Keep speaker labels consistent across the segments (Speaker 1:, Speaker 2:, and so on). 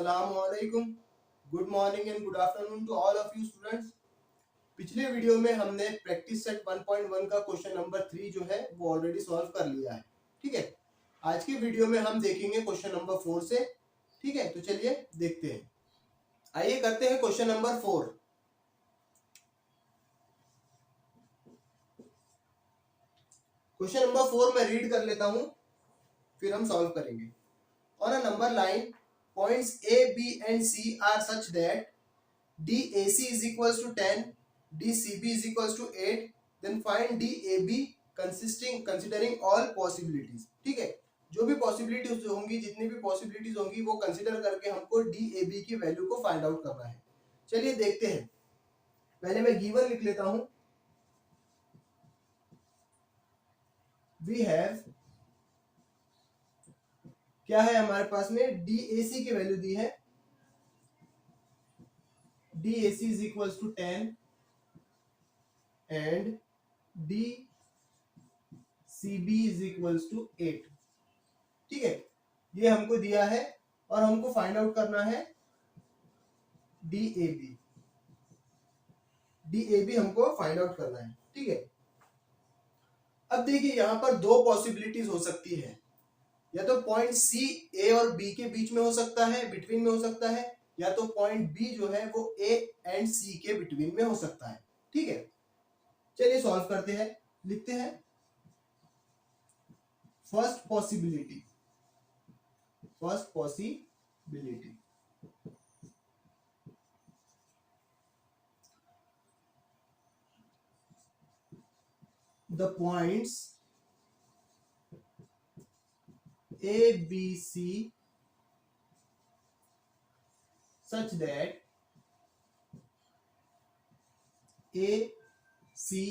Speaker 1: अस्सलामु अलैकुम, good morning and good afternoon to all of you students. पिछले video में हमने प्रैक्टिस सेट 1.1 का क्वेश्चन नंबर 3 जो है वो ऑलरेडी सॉल्व कर लिया है। ठीक है, आज के वीडियो में हम देखेंगे क्वेश्चन नंबर 4 से। ठीक है, तो चलिए देखते हैं। आइए करते हैं क्वेश्चन नंबर 4। क्वेश्चन नंबर 4 मैं रीड कर लेता हूं, फिर हम सॉल्व करेंगे। On a number line points A, B and C are such that DAC is equals to 10, DCB is equals to 8, then find DAB considering all possibilities। ठीक है, जो भी पॉसिबिलिटीज होंगी, जितनी भी पॉसिबिलिटीज होंगी वो कंसिडर करके हमको DAB की वैल्यू को फाइंड आउट करना है। चलिए देखते हैं। पहले मैं गिवन लिख लेता हूं। वी हैव, क्या है हमारे पास में, DAC की वैल्यू दी है, DAC is equals to 10 and DCB is equals to 8। ठीक है, ये हमको दिया है और हमको फाइंड आउट करना है DAB। DAB हमको फाइंड आउट करना है। ठीक है, अब देखिए यहां पर दो पॉसिबिलिटीज हो सकती है। या तो पॉइंट C A और B के बीच में हो सकता है, बिटवीन में हो सकता है, या तो पॉइंट B जो है वो A एंड C के बिटवीन में हो सकता है। ठीक है, चलिए सॉल्व करते हैं। लिखते हैं first possibility. The points A, B, C such that A, C,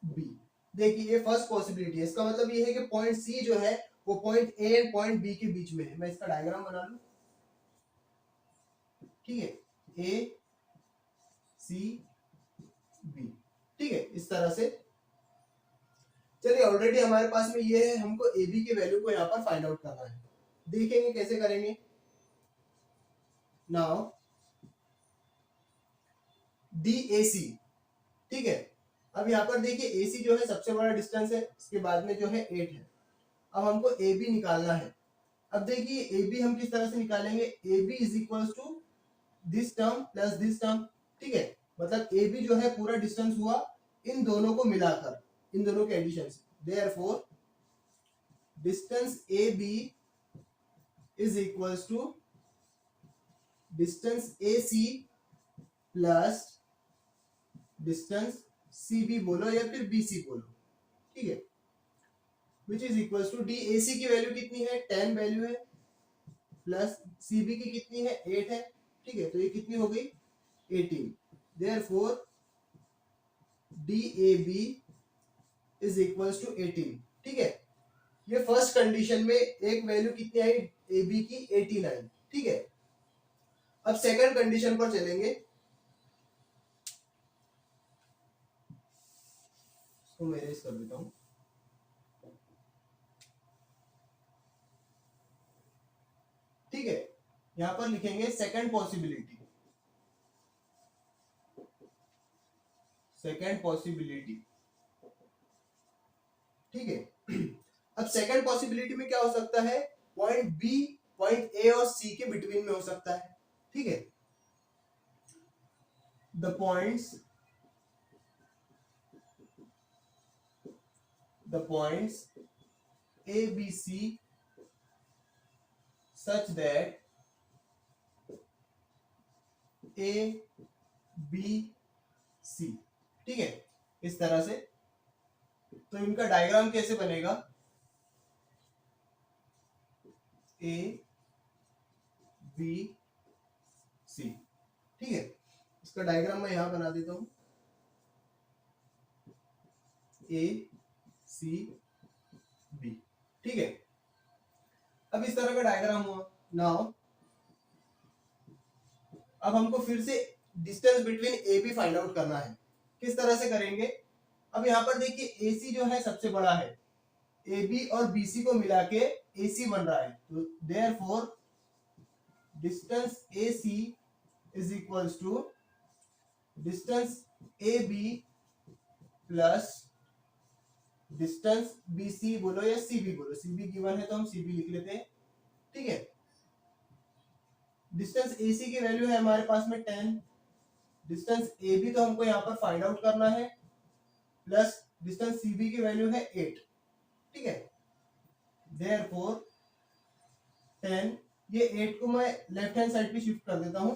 Speaker 1: B। देखिए ये फर्स्ट पॉसिबिलिटी है। इसका मतलब ये है कि पॉइंट C जो है वो point A and point B के बीच में है। मैं इसका डायग्राम बना लूं। ठीक है, A, C, B। ठीक है, इस तरह से। चलिए ऑलरेडी हमारे पास में ये है, हमको AB की वैल्यू को यहाँ पर फाइंड आउट करना है। देखेंगे कैसे करेंगे। नाउ DAC, ठीक है, अब यहाँ पर देखिए AC जो है सबसे बड़ा डिस्टेंस है, इसके बाद में जो है 8 है। अब हमको AB निकालना है। अब देखिए AB हम किस तरह से निकालेंगे, AB is equal to this term plus this term. ठीक है, मतलब AB जो है पूरा डिस्टेंस हुआ इन दोनों को मिलाकर, इन दोनों के एडिशन से। Therefore distance AB is equal to distance AC plus distance CB बोलो या फिर BC बोलो। ठीक है, which is equal to DAC की वैल्यू कितनी है, 10 वैल्यू है, प्लस CB की कितनी है, 8 है। ठीक है, तो ये कितनी हो गई, 18। Therefore DAB is equal to 18। ठीक है, ये फर्स्ट कंडीशन में एक वैल्यू कितनी आई, AB की 18 आई। ठीक है, अब सेकंड कंडीशन पर चलेंगे। इसको मैं इरेज कर देता हूं। ठीक है, यहां पर लिखेंगे सेकंड पॉसिबिलिटी। ठीक है, अब सेकंड पॉसिबिलिटी में क्या हो सकता है, पॉइंट B पॉइंट A और C के बिटवीन में हो सकता है। ठीक है, the points A, B, C such that A, B, C। ठीक है, इस तरह से। तो इनका डायग्राम कैसे बनेगा, A, B, C। ठीक है, इसका डायग्राम मैं यहां बना देता हूं, A, C, B। ठीक है, अब इस तरह का डायग्राम हुआ। नाउ अब हमको फिर से distance between AB find out करना है। किस तरह से करेंगे, अब यहाँ पर देखिए AC जो है सबसे बड़ा है, AB और BC को मिला के AC बन रहा है। तो therefore distance AC is equals to distance AB plus distance BC बोलो या CB बोलो, CB गिवन है तो हम CB लिख लेते हैं, ठीक है। डिस्टेंस AC की वैल्यू है हमारे पास में 10, डिस्टेंस AB तो हमको यहाँ पर फाइंड आउट करना है, प्लस डिस्टेंस CB की वैल्यू है 8, ठीक है। देयरफॉर 10, ये 8 को मैं लेफ्ट हैंड साइड पे शिफ्ट कर देता हूं,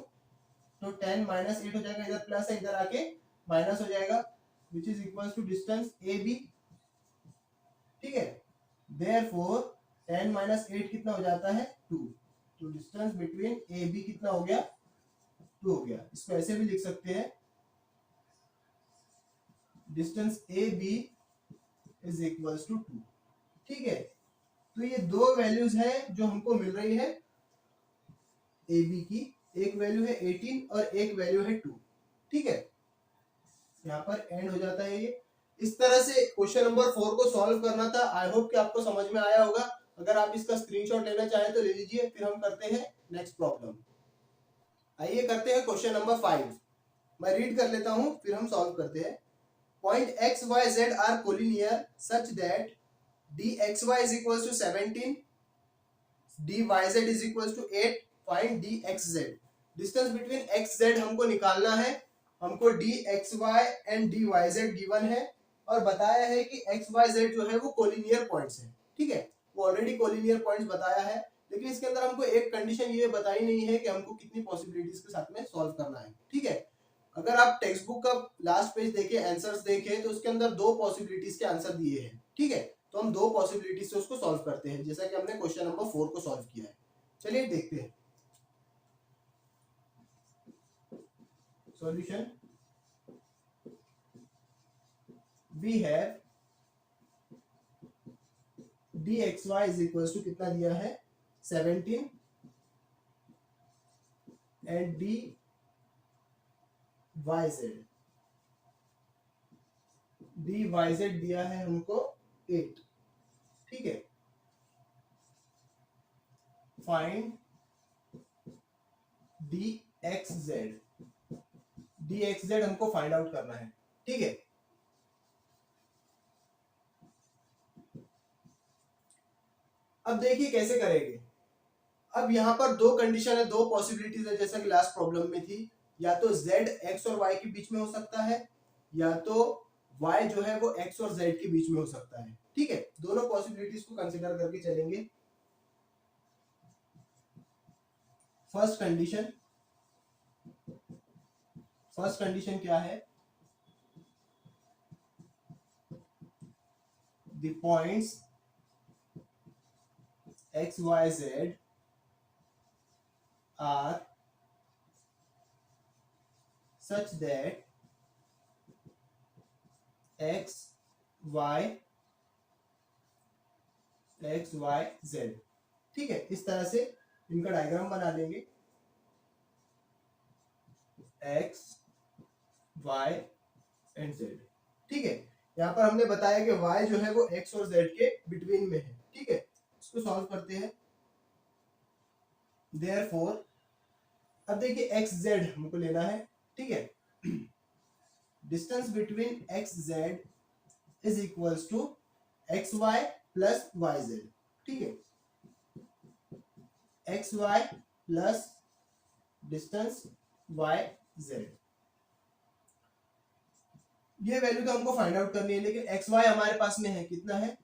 Speaker 1: तो 10 माइनस 8 हो जाएगा, इधर प्लस है इधर आके माइनस हो जाएगा, which is equal to distance AB, ठीक है। देयरफॉर 10 माइनस 8 कितना हो जाता है 2, तो डिस्टेंस बिटवीन AB कितना हो गया 2 हो गया। इसको ऐसे भी लिख सकते हैं, distance AB is equal to 2, ठीक है। तो ये दो वैल्यूज है जो हमको मिल रही है AB की, एक वैल्यू है 18 और एक वैल्यू है 2, ठीक है। यहाँ पर एंड हो जाता है ये। इस तरह से क्वेश्चन नंबर 4 को सॉल्व करना था। आई होप कि आपको समझ में आया होगा। अगर आप इसका स्क्रीनशॉट लेना चाहें तो ले लीजिए, फिर हम करते हैं नेक्स्ट प्रॉब्लम। आइए करते हैं क्वेश्चन नंबर 5। मैं रीड कर लेता हूं फिर हम सॉल्व करते हैं। Point X Y Z are collinear such that dxy is equals to 17, dyz is equals to 8, find dxz। Distance between xz हमको निकालना है, हमको dxy एंड dyz गिवन है और बताया है कि xyz जो है वो कोलिनियर पॉइंट्स है, ठीक है। वो ऑलरेडी कोलिनियर पॉइंट्स बताया है, लेकिन इसके अंदर हमको एक कंडीशन ये बताई नहीं है कि हमको कितनी पॉसिबिलिटीज के साथ में सॉल्व करना है, ठीक है। अगर आप टेक्स्ट बुक का लास्ट पेज देखें, आंसर्स देखें, तो उसके अंदर दो पॉसिबिलिटीज के आंसर दिए हैं, ठीक है। तो हम दो पॉसिबिलिटी से उसको सॉल्व करते हैं, जैसा कि हमने क्वेश्चन नंबर 4 को सॉल्व किया है। चलिए देखते हैं solution. We have dxy is equal to कितना दिया है 17 एंड dyz दिया है हमको 8, ठीक है। फाइंड dxz हमको फाइंड आउट करना है, ठीक है। अब देखिए कैसे करेंगे। अब यहाँ पर दो कंडीशन है, दो पॉसिबिलिटीज है, जैसा कि लास्ट प्रॉब्लम में थी। या तो z x और y के बीच में हो सकता है, या तो y जो है वो x और z के बीच में हो सकता है, ठीक है। दोनों पॉसिबिलिटीज को कंसीडर करके चलेंगे। फर्स्ट कंडीशन क्या है, the points x y z are such that x y z, ठीक है। इस तरह से इनका डायग्राम बना लेंगे, x y एंड z, ठीक है। यहाँ पर हमने बताया कि y जो है वो x और z के बिटवीन में है, ठीक है। इसको सॉल्व करते हैं। देयरफॉर अब देखिए एक्स जेड हमको लेना है, ठीक है। Distance between X Z is equals to X Y plus Y Z, ठीक है। X Y plus distance Y Z, ये वैल्यू तो हमको फाइंड आउट करनी है, लेकिन एक्स वाई हमारे पास में है, कितना है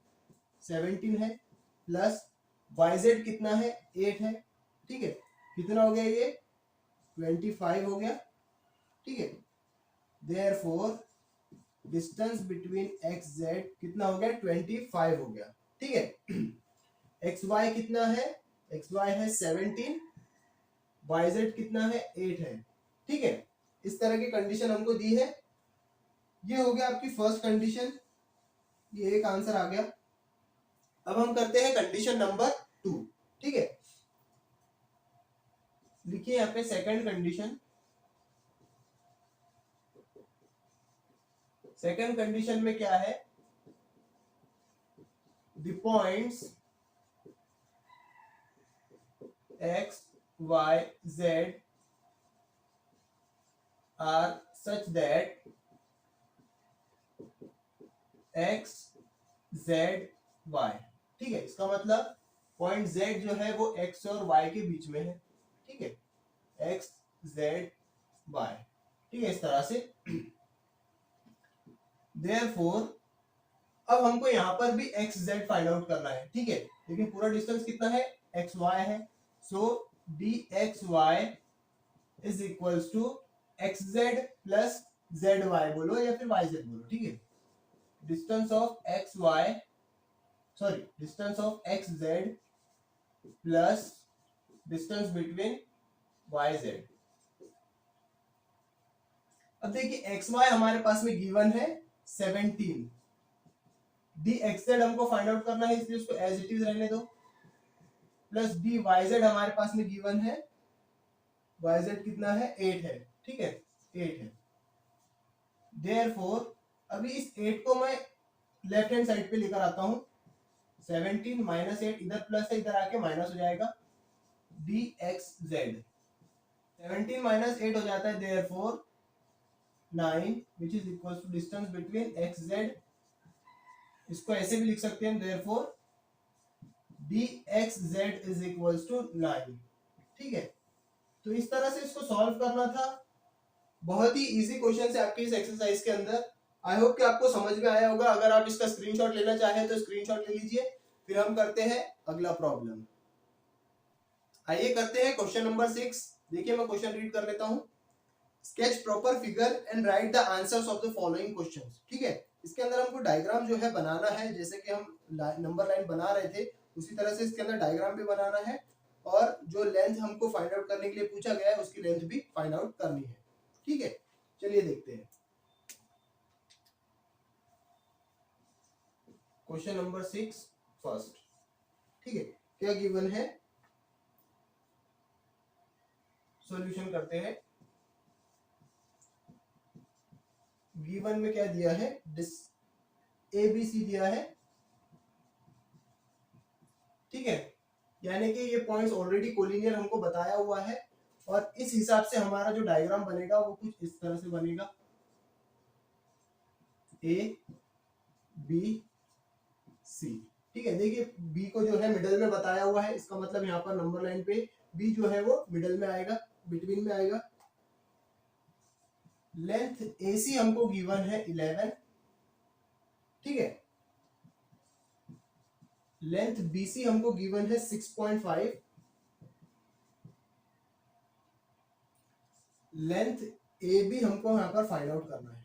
Speaker 1: 17 है, प्लस वाई जेड कितना है 8 है, ठीक है। कितना हो गया ये 25 हो गया, ठीक है। Therefore distance between X Z कितना हो गया 25 हो गया, ठीक है। एक्स वाई कितना है, एक्स वाई है 17, वाई जेड कितना है 8 है, ठीक है। इस तरह की कंडीशन हमको दी है। ये हो गया आपकी फर्स्ट कंडीशन, ये एक आंसर आ गया। अब हम करते हैं कंडीशन नंबर 2, ठीक है। लिखिए यहाँ पे सेकंड कंडीशन। सेकंड कंडीशन में क्या है, the points x y z are such that x z y। ठीक है, इसका मतलब पॉइंट z जो है वो x और y के बीच में है। ठीक है, x z y। ठीक है, इस तरह से। Therefore अब हमको यहाँ पर भी एक्स जेड फाइंड आउट करना है। ठीक है, लेकिन पूरा डिस्टेंस कितना है, एक्स वाई है। So D X Y is equals to X Z plus Z Y बोलो या फिर वाई जेड बोलो। ठीक है, distance of X Y, sorry distance of X Z plus distance between Y Z. अब देखिए एक्स वाई हमारे पास में गिवन है 17, डी एक्स जेड हमको फाइंड आउट करना है, इसलिए उसको एज इट इज रहने दो, प्लस डी वाई जेड हमारे पास में गिवन है, वाई जेड कितना है 8 है। ठीक है, 8 है। देयरफॉर अभी इस 8 को मैं लेफ्ट हैंड साइड पे लेकर आता हूं, 17 माइनस 8 इधर प्लस है, इधर आके माइनस हो जाएगा, डी एक्स जेड 17 माइनस 8 हो जाता है, therefore 9 which is equal to distance between X Z. इसको ऐसे भी लिख सकते हैं, therefore D X Z is equal to 9। ठीक है, तो इस तरह से इसको सॉल्व करना था। बहुत ही इजी क्वेश्चन है आपके इस एक्सरसाइज के अंदर। आई होप कि आपको समझ में आया होगा। अगर आप इसका स्क्रीनशॉट लेना चाहें तो स्क्रीनशॉट ले लीजिए। फिर हम करते हैं अगला प्रॉब्लम। आइए करते हैं क्वेश्चन नंबर 6। देखिए मैं क्वेश्चन रीड कर लेता हूँ। Sketch proper figure and right the answers of the following questions. ठीक है, इसके अंदर हमको डायग्राम जो है बनाना है, जैसे कि हम नंबर लाइन बना रहे थे उसी तरह से इसके अंदर डायग्राम भी बनाना है, और जो लेंथ हमको फाइंड आउट करने के लिए पूछा गया है उसकी लेंथ भी फाइंड आउट करनी है। ठीक है, चलिए देखते हैं क्वेश्चन नंबर 6 फर्स्ट। ठीक है, क्या गिवन है, सॉल्यूशन करते हैं। गिवन में क्या दिया है, ABC दिया है। ठीक है, यानी कि ये पॉइंट्स ऑलरेडी कोलिनियर हमको बताया हुआ है, और इस हिसाब से हमारा जो डायग्राम बनेगा वो कुछ इस तरह से बनेगा, A B C। ठीक है, देखिए B को जो है मिडल में बताया हुआ है, इसका मतलब यहाँ पर नंबर लाइन पे B जो है वो मिडल में आएगा, बिटवीन में आएगा। लेंथ AC हमको गिवन है 11। ठीक है, लेंथ BC हमको गिवन है 6.5। लेंथ AB हमको यहाँ पर फाइंड आउट करना है।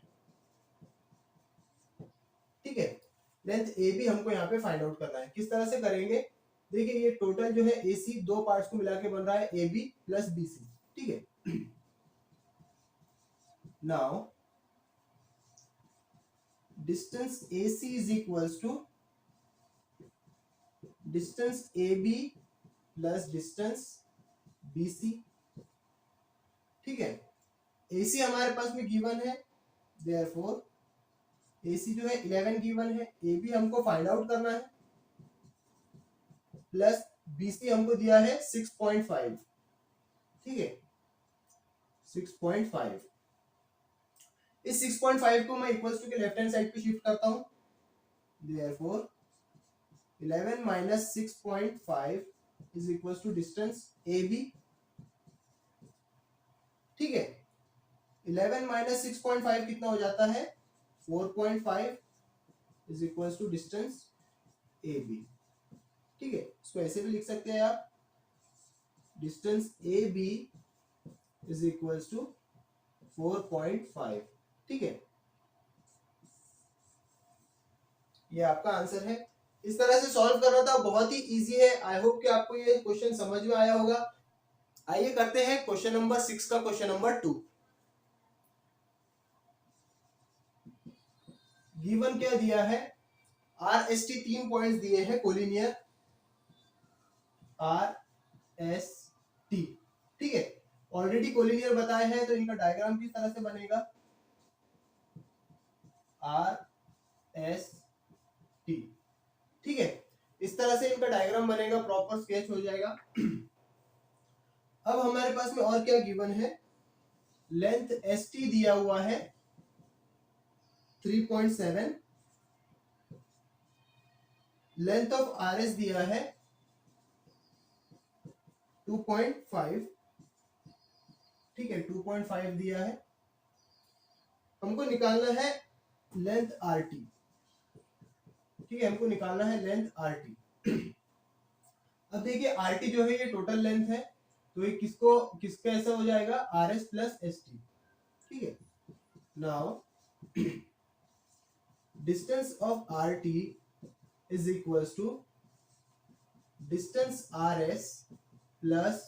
Speaker 1: ठीक है, लेंथ AB हमको यहाँ पे फाइंड आउट करना है। किस तरह से करेंगे, देखिए ये टोटल जो है AC दो पार्ट्स को मिला के बन रहा है AB प्लस BC। ठीक है, now distance AC is equals to distance AB plus distance BC। ठीक है, AC हमारे पास में गिवन है, देयरफॉर AC जो है 11 गिवन है, AB हमको फाइंड आउट करना है, प्लस BC हमको दिया है 6.5। ठीक है, 6.5। इस 6.5 को मैं इक्वल्स टू के लेफ्ट हैंड साइड पे शिफ्ट करता हूं, therefore 11 minus 6.5 is equals to distance AB। ठीक है, 11 माइनस 6.5 कितना हो जाता है, 4.5 is equals to distance AB। ठीक है, इसको ऐसे भी लिख सकते हैं आप, distance AB is equals to 4.5। ठीक है, ये आपका आंसर है। इस तरह से सॉल्व करना था, बहुत ही इजी है। आई होप कि आपको ये क्वेश्चन समझ में आया होगा। आइए करते हैं क्वेश्चन नंबर 6 का क्वेश्चन नंबर 2। गिवन क्या दिया है, RST 3 पॉइंट्स दिए हैं कोलिनियर, RST। ठीक है, ऑलरेडी कोलिनियर बताए हैं, तो इनका डायग्राम किस तरह से बनेगा, RST। ठीक है, इस तरह से इनका डायग्राम बनेगा, प्रॉपर स्केच हो जाएगा। अब हमारे पास में और क्या गिवन है, लेंथ एस टी दिया हुआ है 3.7, लेंथ ऑफ आर एस दिया है 2.5, ठीक है 2.5 दिया है। हमको निकालना है लेंथ आर टी, ठीक है हमको निकालना है लेंथ आर टी। अब देखिए आर टी जो है ये टोटल लेंथ है, तो ये किसका ऐसा हो जाएगा, R S plus S T, ठीक है। Now distance of R T is equals to distance R S plus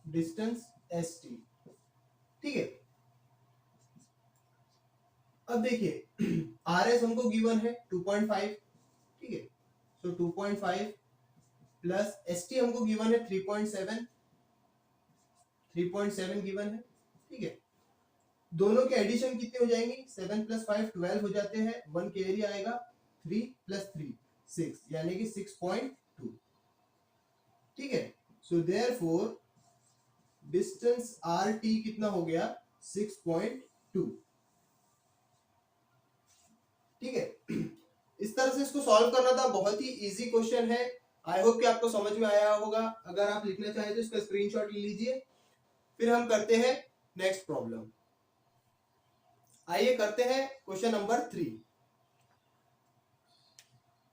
Speaker 1: distance S T, ठीक है। अब देखिए आर एस हमको गिवन है 2.5, ठीक है, तो 2.5 प्लस एस टी हमको गिवन है 3.7 गिवन है, ठीक है। दोनों के एडिशन कितने हो जाएंगे, 7 + 5 12 हो जाते हैं, 1 कैरी आएगा, 3 + 3 6 यानी कि 6.2, ठीक है। So therefore distance R T कितना हो गया, 6.2, ठीक है। इस तरह से इसको सॉल्व करना था, बहुत ही इजी क्वेश्चन है। आई होप कि आपको समझ में आया होगा। अगर आप लिखना चाहें तो इसका स्क्रीनशॉट ले लीजिए। फिर हम करते हैं नेक्स्ट प्रॉब्लम। आइए करते हैं क्वेश्चन नंबर 3।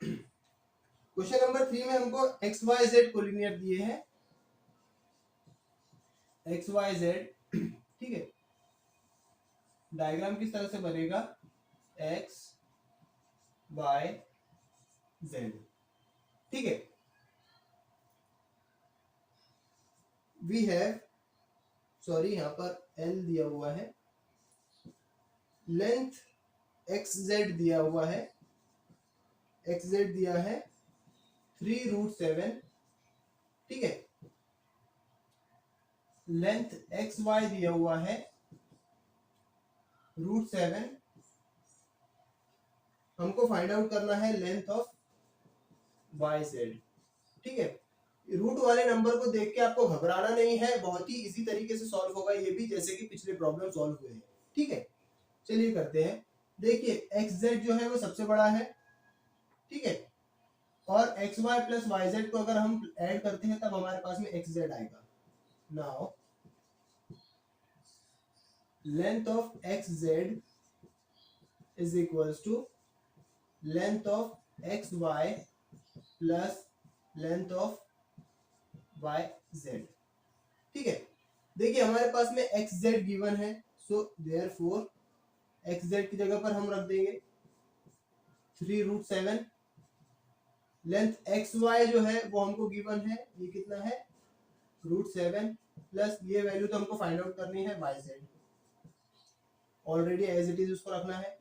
Speaker 1: क्वेश्चन नंबर 3 में हमको एक्स वाई जेड कोलिनियर दिए हैं, एक्स वाई जेड, ठीक है। डायग्राम किस तरह से बनेगा, एक्स वाई जेड, ठीक है। वी हैव, सॉरी यहाँ पर एल दिया हुआ है, लेंथ एक्स जेड दिया हुआ है, एक्स जेड दिया है 3√7, ठीक है। लेंथ एक्स वाई दिया हुआ है √7। हमको फाइंड आउट करना है लेंथ ऑफ वाई जेड, ठीक है। रूट वाले नंबर को देख के आपको घबराना नहीं है, बहुत ही इजी तरीके से सॉल्व होगा ये भी, जैसे कि पिछले प्रॉब्लम सॉल्व हुए हैं, ठीक है। चलिए करते हैं। देखिए एक्स जेड जो है वो सबसे बड़ा है, ठीक है, और X Y plus Y Z को अगर हम ऐड करते हैं तब हमारे पास में एक्स जेड आएगा। Now length of X Z is equals to length of X Y plus length of Y Z, ठीक है। देखिए हमारे पास में एक्स जेड गिवन है, सो देयरफॉर एक्स जेड की जगह पर हम रख देंगे 3√7। लेंथ एक्स वाई जो है वो हमको गिवन है, ये कितना है √7 प्लस ये वैल्यू तो हमको फाइंड आउट करनी है Y Z, already as it is उसको रखना है।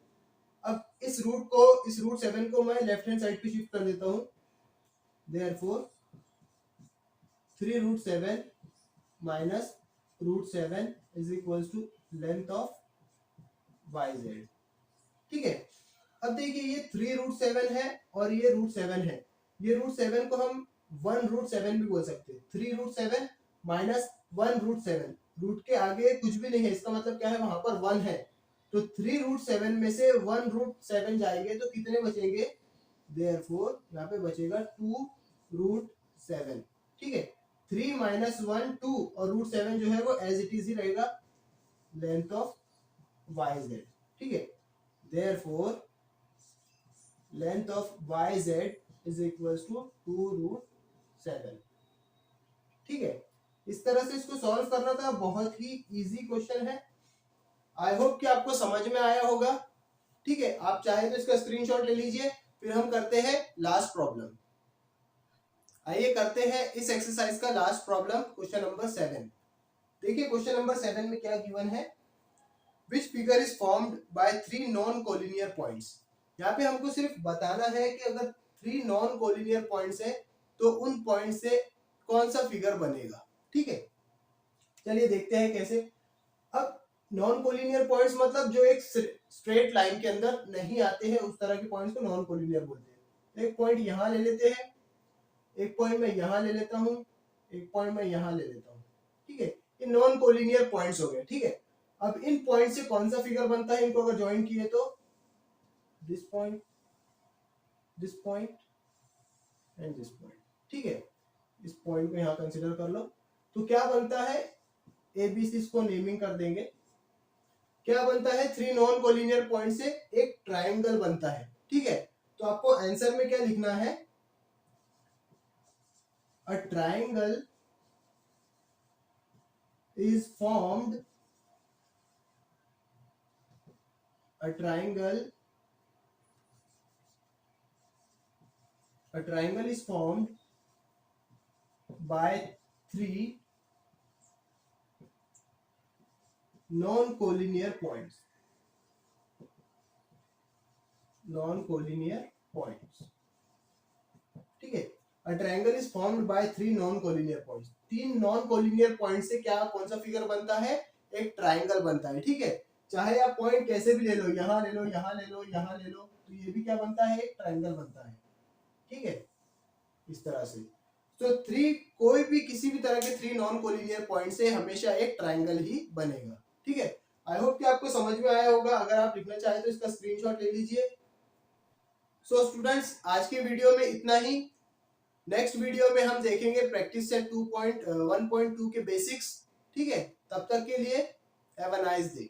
Speaker 1: अब इस √7 को मैं लेफ्ट हैंड साइड पे शिफ्ट कर देता हूँ, therefore 3√7 minus √7 is equals to length of Y Z, ठीक है। अब देखिए ये 3√7 है और ये √7 है, ये √7 को हम 1√7 भी बोल सकते हैं। 3√7 माइनस 1√7, रूट के आगे कुछ भी नहीं है, इसका मतलब क्या है वहां पर 1 है, तो 3√7 में से 1√7 जाएंगे तो कितने बचेंगे, देयरफॉर यहाँ पे बचेगा 2√7, ठीक है। 3 माइनस 1 2 और √7 जो है वो एज इट इज ही रहेगा लेंथ ऑफ वाई जेड, ठीक है। Therefore length of Y Z is equals to 2√7, ठीक है। इस तरह से इसको सॉल्व करना था, बहुत ही इजी क्वेश्चन है। आई होप कि आपको समझ में आया होगा, ठीक है। आप चाहे तो इसका स्क्रीनशॉट ले लीजिए। फिर हम करते हैं लास्ट प्रॉब्लम। आइए करते हैं इस एक्सरसाइज का लास्ट प्रॉब्लम, क्वेश्चन नंबर 7। देखिए क्वेश्चन नंबर 7 में क्या गिवन है, which figure is formed by 3 non collinear points. यहाँ पे हमको सिर्फ बताना है कि अगर 3 नॉन कोलिनियर पॉइंट्स है तो उन पॉइंट से कौन सा फिगर बनेगा, ठीक है। चलिए देखते हैं कैसे। अब नॉन कोलिनियर पॉइंट्स मतलब जो एक स्ट्रेट लाइन के अंदर नहीं आते हैं, उस तरह के पॉइंट्स को नॉन कोलिनियर बोलते हैं। एक पॉइंट यहाँ ले लेते हैं, एक पॉइंट मैं यहाँ ले लेता हूँ, एक पॉइंट मैं यहाँ ले लेता हूँ, ठीक ठीक है, ये नॉन कोलिनियर पॉइंट्स हो गए। ठीक है, अब इन पॉइंट से कौन सा फिगर बनता है, इनको अगर ज्वाइन किए तो this point and this point. ठीक है, इस पॉइंट को यहां कंसीडर कर लो। तो क्या बनता है, एबीसी को नेमिंग कर देंगे। क्या बनता है, थ्री नॉन कोलिनियर पॉइंट से एक ट्राइंगल बनता है। ठीक है, तो आपको आंसर में क्या लिखना है, a triangle is formed a triangle is formed by three non-collinear points ठीक है, a triangle is formed by three non collinear points. तीन नॉन कोलिनियर पॉइंट से क्या कौन सा फिगर बनता है, एक ट्राइंगल बनता है। ठीक है, चाहे आप पॉइंट कैसे भी ले लो, यहाँ ले लो, यहाँ ले लो, यहाँ ले लो, तो ये भी क्या बनता है, एक ट्राइंगल बनता है। ठीक है, इस तरह से। तो थ्री, कोई भी किसी भी तरह के थ्री नॉन कोलिनियर पॉइंट से हमेशा एक ट्राइंगल ही बनेगा। ठीक है, आई होप कि आपको समझ में आया होगा। अगर आप लिखना चाहे तो इसका स्क्रीनशॉट ले लीजिए। सो स्टूडेंट्स, आज के वीडियो में इतना ही। नेक्स्ट वीडियो में हम देखेंगे प्रैक्टिस सेट 2.1.2 के बेसिक्स। ठीक है, तब तक के लिए हैव अ नाइस डे।